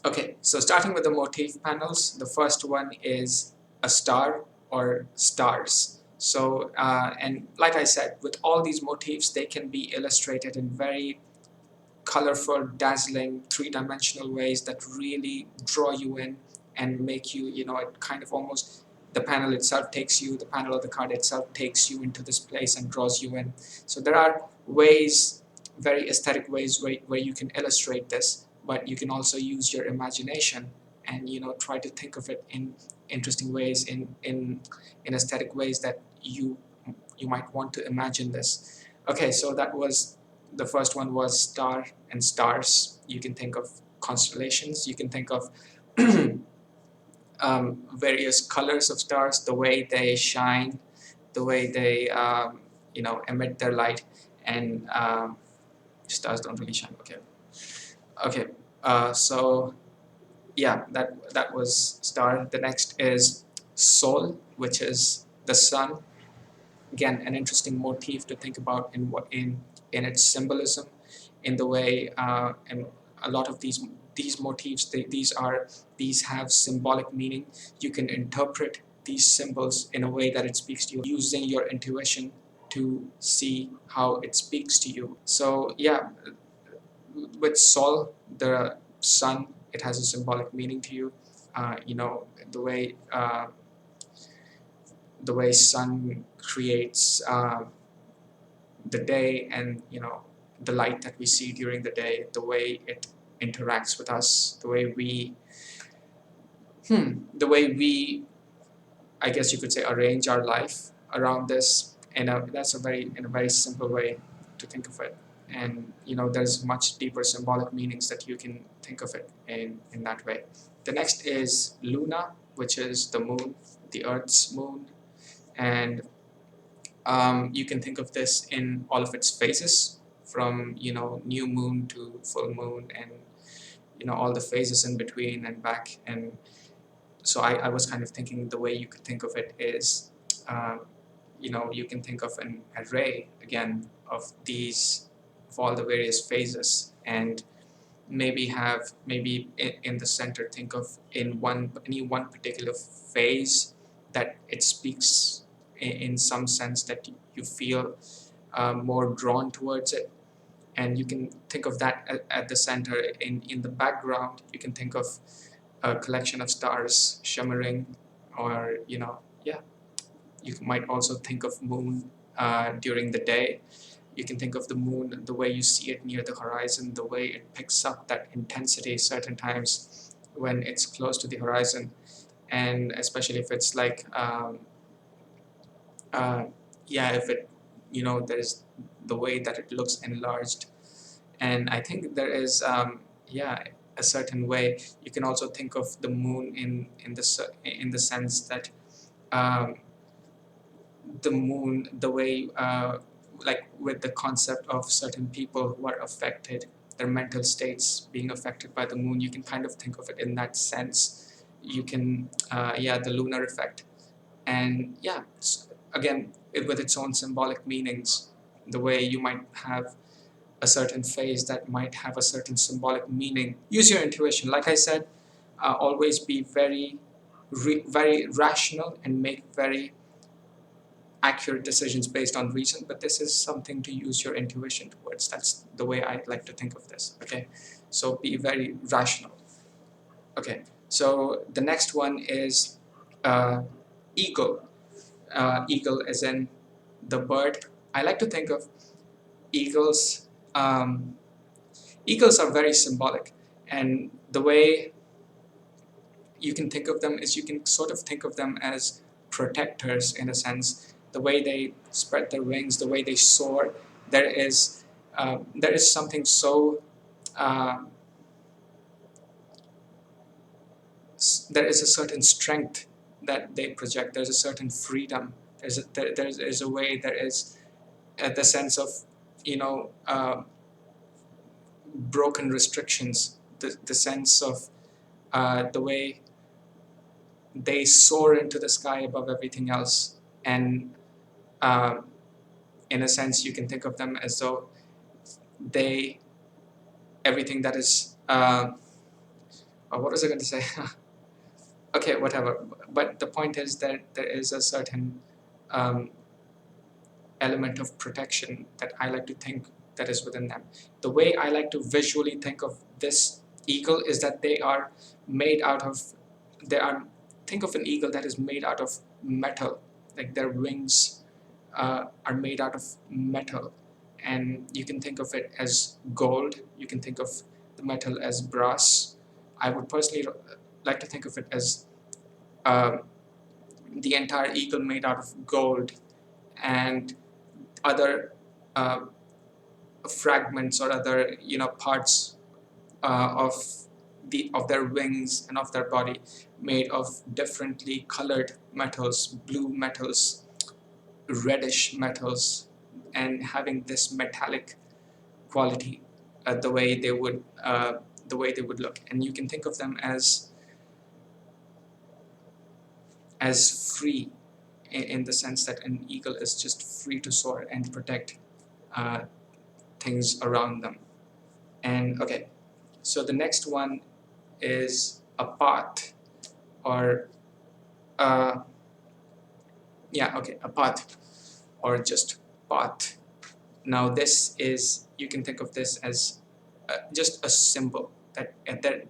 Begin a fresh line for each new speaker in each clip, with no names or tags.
Okay, so starting with the motif panels, the first one is a star or stars. So, and like I said, with all these motifs, they can be illustrated in very colorful, dazzling, three-dimensional ways that really draw you in and make you, it kind of almost, the panel itself takes you, the panel of the card itself takes you into this place and draws you in. So there are ways, very aesthetic ways where you can illustrate this, but you can also use your imagination and, try to think of it in interesting ways, in aesthetic ways that you might want to imagine this. Okay, so that was the first one was star and stars. You can think of constellations. You can think of various colors of stars, the way they shine, the way they emit their light, and stars don't really shine. Okay, okay. So yeah, that was star. The next is soul, which is the sun. Again, an interesting motif to think about in its symbolism, in the way and a lot of these motifs, these have symbolic meaning. You can interpret these symbols in a way that it speaks to you, using your intuition to see how it speaks to you. So yeah, with Sol, the sun, it has a symbolic meaning to you. The way sun creates the day, and the light that we see during the day, the way it interacts with us, the way we, I guess you could say, arrange our life around this. And that's in a very simple way to think of it. And there's much deeper symbolic meanings that you can think of it in that way. The next is Luna, which is the moon, the Earth's moon, and you can think of this in all of its phases, from new moon to full moon, and all the phases in between and back. And so I was kind of thinking the way you could think of it is, uh, you can think of an array again of all the various phases, and maybe in the center, think of any one particular phase that it speaks in some sense, that you feel more drawn towards it. And you can think of that at the center. In the background, you can think of a collection of stars shimmering, or yeah, you might also think of moon during the day. You can think of the moon, the way you see it near the horizon, the way it picks up that intensity certain times when it's close to the horizon, and especially if it's like uh, yeah, if it, there's the way that it looks enlarged. And I think there is yeah, a certain way you can also think of the moon in the sense that um, the moon, the way like with the concept of certain people who are affected, their mental states being affected by the moon, you can kind of think of it in that sense. You can yeah, the lunar effect. And yeah, again, with its own symbolic meanings, the way you might have a certain phase that might have a certain symbolic meaning. Use your intuition. Like I said, always be very rational and make very accurate decisions based on reason, but this is something to use your intuition towards. That's the way I like to think of this. Okay, so be very rational. Okay, so the next one is eagle. Eagle as in the bird. I like to think of eagles. Eagles are very symbolic, and the way you can think of them is, you can sort of think of them as protectors in a sense. The way they spread their wings, the way they soar, there is something so uh, there is a certain strength that they project. There's a certain freedom. There's a way. There is the sense of you know uh, broken restrictions. The sense of the way they soar into the sky above everything else. And uh, in a sense, you can think of them as though they everything that is what was I going to say? Okay, whatever. But the point is that there is a certain um, element of protection that I like to think that is within them. The way I like to visually think of this eagle is that they are made out of, they are, think of an eagle that is made out of metal, like their wings are made out of metal. And you can think of it as gold, you can think of the metal as brass. I would personally like to think of it as uh, the entire eagle made out of gold, and other uh, fragments or other parts of their wings and of their body made of differently colored metals, blue metals, reddish metals, and having this metallic quality, the way they would look. And you can think of them as free, in the sense that an eagle is just free to soar and protect uh, things around them. And okay, so the next one is a path, or a path, or just path. Now this is, you can think of this as just a symbol that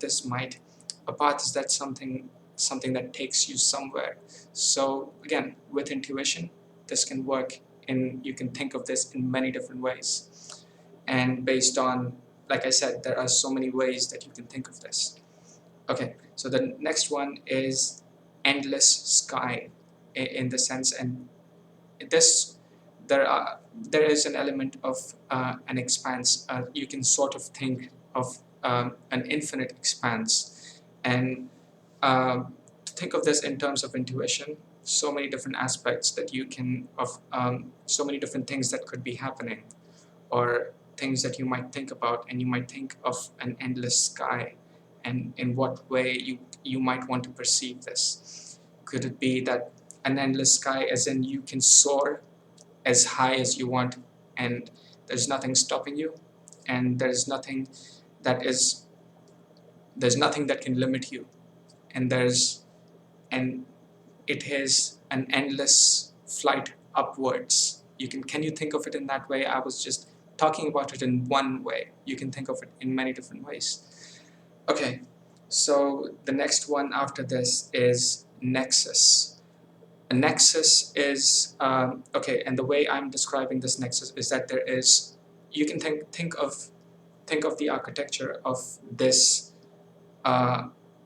this might, a path is that something that takes you somewhere. So again, with intuition, this can work in, you can think of this in many different ways. And based on, like I said, there are so many ways that you can think of this. Okay, so the next one is endless sky, in the sense, and this, there is an element of an expanse. You can sort of think of an infinite expanse, and to think of this in terms of intuition, so many different aspects that you can of so many different things that could be happening, or things that you might think about, and you might think of an endless sky, and in what way you might want to perceive this. Could it be that an endless sky, as in you can soar as high as you want, and there's nothing stopping you, and that is there's nothing that can limit you, and and it is an endless flight upwards. Can you think of it in that way? I was just talking about it in one way. You can think of it in many different ways. Okay, so the next one after this is nexus. A nexus is okay, and the way I'm describing this nexus is that there is, you can think of the architecture uh,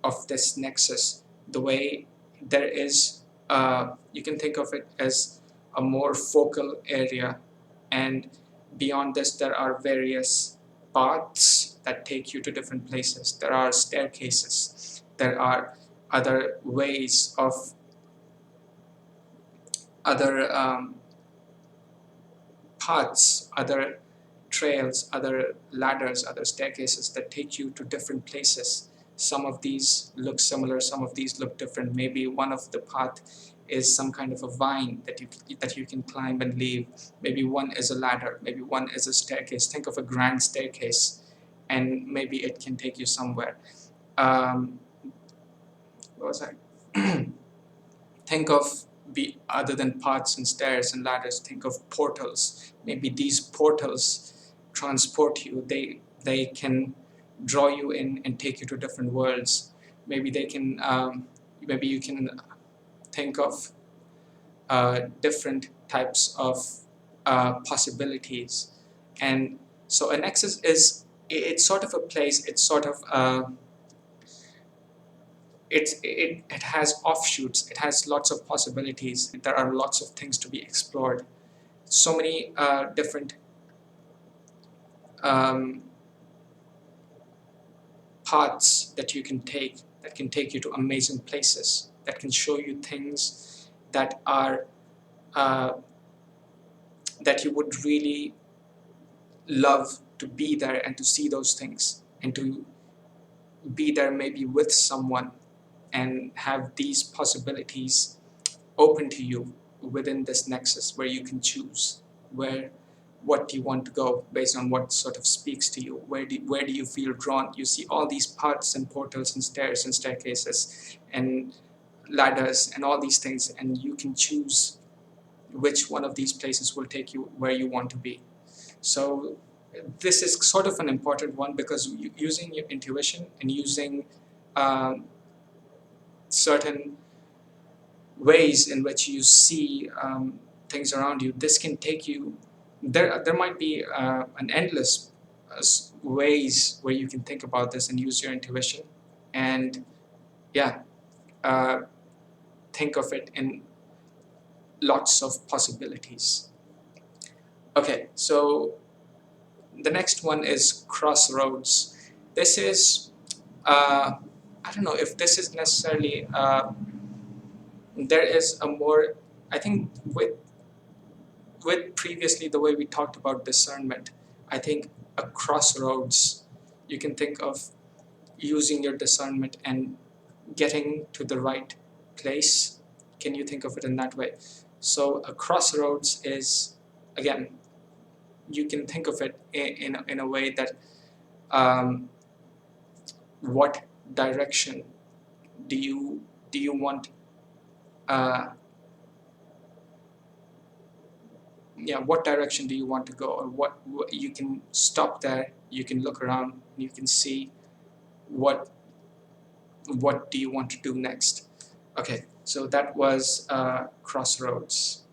of this nexus, the way there is, you can think of it as a more focal area, and beyond this there are various paths that take you to different places. There are staircases, there are other ways of other paths, other trails, other ladders, other staircases that take you to different places. Some of these look similar, some of these look different. Maybe one of the path is some kind of a vine that you can climb and leave. Maybe one is a ladder, maybe one is a staircase. Think of a grand staircase, and maybe it can take you somewhere. What was I? Think of, other than paths and stairs and ladders, think of portals. Maybe these portals transport you. They can draw you in and take you to different worlds. Maybe they can. Maybe you can think of different types of possibilities. And so a nexus is, it's sort of a place. It's sort of it has offshoots, it has lots of possibilities, there are lots of things to be explored, so many different um, paths that you can take, that can take you to amazing places, that can show you things that are uh, that you would really love to be there and to see those things, and to be there maybe with someone, and have these possibilities open to you within this nexus, where you can choose where what do you want to go based on what sort of speaks to you. Where do you feel drawn? You see all these paths and portals and stairs and staircases and ladders and all these things, and you can choose which one of these places will take you where you want to be. So this is sort of an important one, because using your intuition and using um, certain ways in which you see things around you, this can take you there might be an endless ways where you can think about this and use your intuition, and yeah, uh, think of it in lots of possibilities. Okay, so the next one is crossroads. This is I don't know if this is necessarily there is a more, I think with previously the way we talked about discernment, I think a crossroads, you can think of using your discernment and getting to the right place. Can you think of it in that way? So a crossroads is, again, you can think of it in a way that um, what direction do you want, uh, yeah, what direction do you want to go, or what you can stop there, you can look around, you can see what do you want to do next. Okay, so that was crossroads.